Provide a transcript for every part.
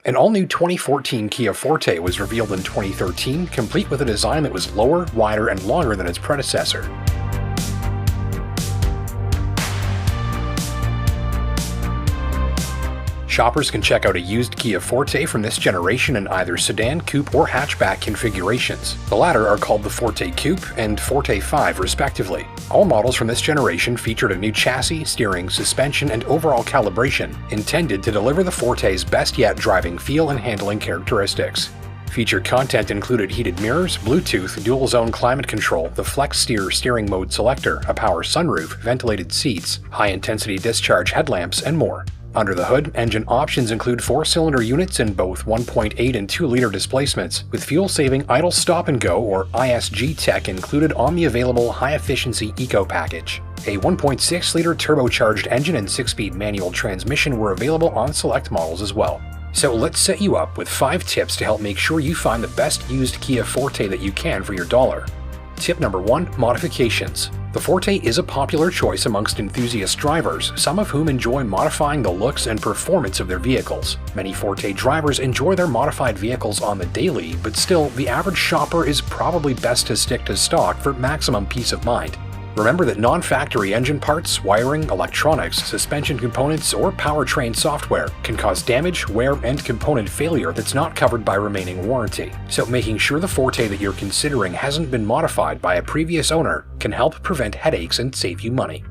An all-new 2014 Kia Forte was revealed in 2013, complete with a design that was lower, wider, and longer than its predecessor. Shoppers can check out a used Kia Forte from this generation in either sedan, coupe, or hatchback configurations. The latter are called the Forte Coupe and Forte 5 respectively. All models from this generation featured a new chassis, steering, suspension, and overall calibration, intended to deliver the Forte's best yet driving feel and handling characteristics. Featured content included heated mirrors, Bluetooth, dual-zone climate control, the Flex Steer steering mode selector, a power sunroof, ventilated seats, high-intensity discharge headlamps, and more. Under the hood, engine options include 4-cylinder units in both 1.8 and 2-liter displacements, with fuel-saving idle stop-and-go or ISG tech included on the available high-efficiency Eco package. A 1.6-liter turbocharged engine and 6-speed manual transmission were available on select models as well. So let's set you up with 5 tips to help make sure you find the best used Kia Forte that you can for your dollar. Tip number 1. Modifications. The Forte is a popular choice amongst enthusiast drivers, some of whom enjoy modifying the looks and performance of their vehicles. Many Forte drivers enjoy their modified vehicles on the daily, but still, the average shopper is probably best to stick to stock for maximum peace of mind. Remember that non-factory engine parts, wiring, electronics, suspension components, or powertrain software can cause damage, wear, and component failure that's not covered by remaining warranty. So making sure the Forte that you're considering hasn't been modified by a previous owner can help prevent headaches and save you money.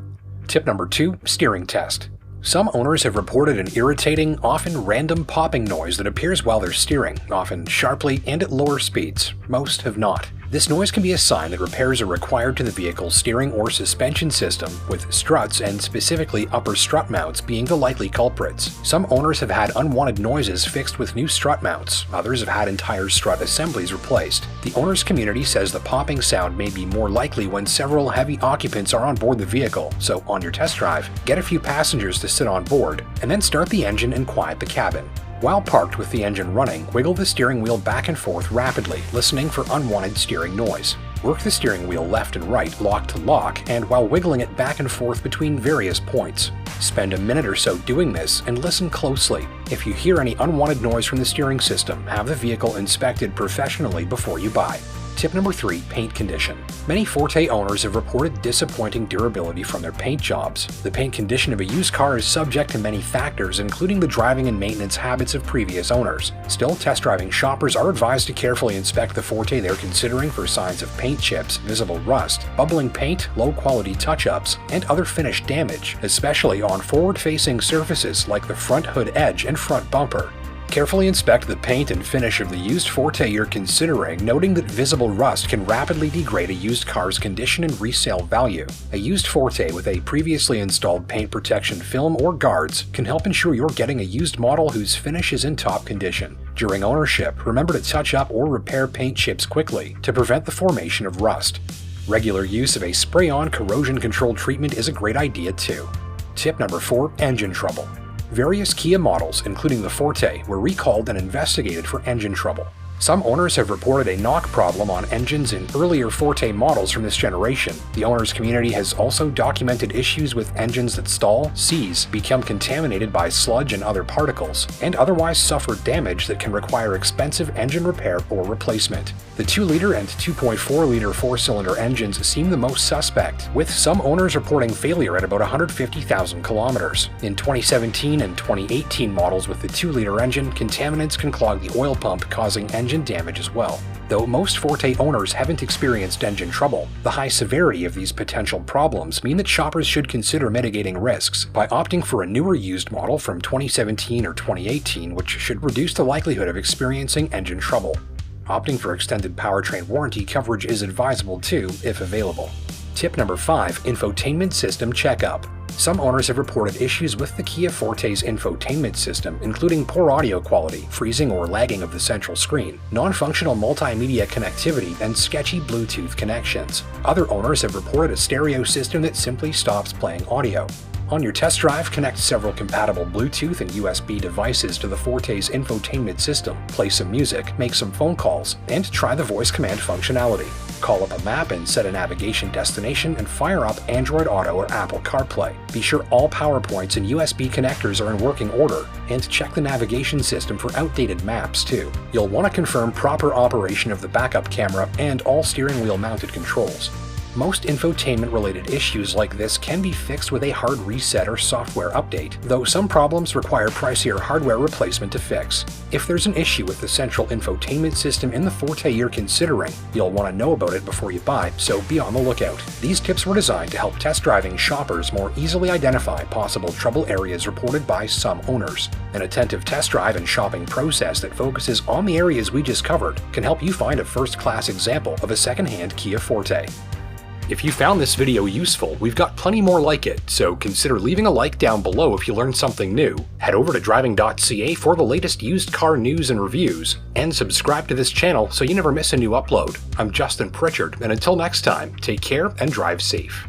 Tip number 2. Steering test. Some owners have reported an irritating, often random popping noise that appears while they're steering, often sharply and at lower speeds. Most have not. This noise can be a sign that repairs are required to the vehicle's steering or suspension system, with struts and specifically upper strut mounts being the likely culprits. Some owners have had unwanted noises fixed with new strut mounts, others have had entire strut assemblies replaced. The owner's community says the popping sound may be more likely when several heavy occupants are on board the vehicle, so on your test drive, get a few passengers to sit on board, and then start the engine and quiet the cabin. While parked with the engine running, wiggle the steering wheel back and forth rapidly, listening for unwanted steering noise. Work the steering wheel left and right, lock to lock, and while wiggling it back and forth between various points. Spend a minute or so doing this and listen closely. If you hear any unwanted noise from the steering system, have the vehicle inspected professionally before you buy. Tip number 3. Paint condition. Many Forte owners have reported disappointing durability from their paint jobs. The paint condition of a used car is subject to many factors, including the driving and maintenance habits of previous owners. Still, test driving shoppers are advised to carefully inspect the Forte they're considering for signs of paint chips, visible rust, bubbling paint, low-quality touch-ups, and other finish damage, especially on forward-facing surfaces like the front hood edge and front bumper. Carefully inspect the paint and finish of the used Forte you're considering, noting that visible rust can rapidly degrade a used car's condition and resale value. A used Forte with a previously installed paint protection film or guards can help ensure you're getting a used model whose finish is in top condition. During ownership, remember to touch up or repair paint chips quickly to prevent the formation of rust. Regular use of a spray-on corrosion control treatment is a great idea too. Tip number 4. Engine trouble. Various Kia models, including the Forte, were recalled and investigated for engine trouble. Some owners have reported a knock problem on engines in earlier Forte models from this generation. The owners' community has also documented issues with engines that stall, seize, become contaminated by sludge and other particles, and otherwise suffer damage that can require expensive engine repair or replacement. The 2-liter and 2.4-liter 4-cylinder engines seem the most suspect, with some owners reporting failure at about 150,000 kilometers. In 2017 and 2018 models with the 2-liter engine, contaminants can clog the oil pump, causing engine damage as well. Though most Forte owners haven't experienced engine trouble, the high severity of these potential problems mean that shoppers should consider mitigating risks by opting for a newer used model from 2017 or 2018, which should reduce the likelihood of experiencing engine trouble. Opting for extended powertrain warranty coverage is advisable too, if available. Tip number 5. Infotainment System checkup. Some owners have reported issues with the Kia Forte's infotainment system, including poor audio quality, freezing or lagging of the central screen, non-functional multimedia connectivity, and sketchy Bluetooth connections. Other owners have reported a stereo system that simply stops playing audio. On your test drive, connect several compatible Bluetooth and USB devices to the Forte's infotainment system, play some music, make some phone calls, and try the voice command functionality. Call up a map and set a navigation destination and fire up Android Auto or Apple CarPlay. Be sure all power points and USB connectors are in working order, and check the navigation system for outdated maps too. You'll want to confirm proper operation of the backup camera and all steering wheel mounted controls. Most infotainment-related issues like this can be fixed with a hard reset or software update, though some problems require pricier hardware replacement to fix. If there's an issue with the central infotainment system in the Forte you're considering, you'll want to know about it before you buy, so be on the lookout. These tips were designed to help test driving shoppers more easily identify possible trouble areas reported by some owners. An attentive test drive and shopping process that focuses on the areas we just covered can help you find a first-class example of a second-hand Kia Forte. If you found this video useful, we've got plenty more like it, so consider leaving a like down below if you learned something new. Head over to Driving.ca for the latest used car news and reviews, and subscribe to this channel so you never miss a new upload. I'm Justin Pritchard, and until next time, take care and drive safe.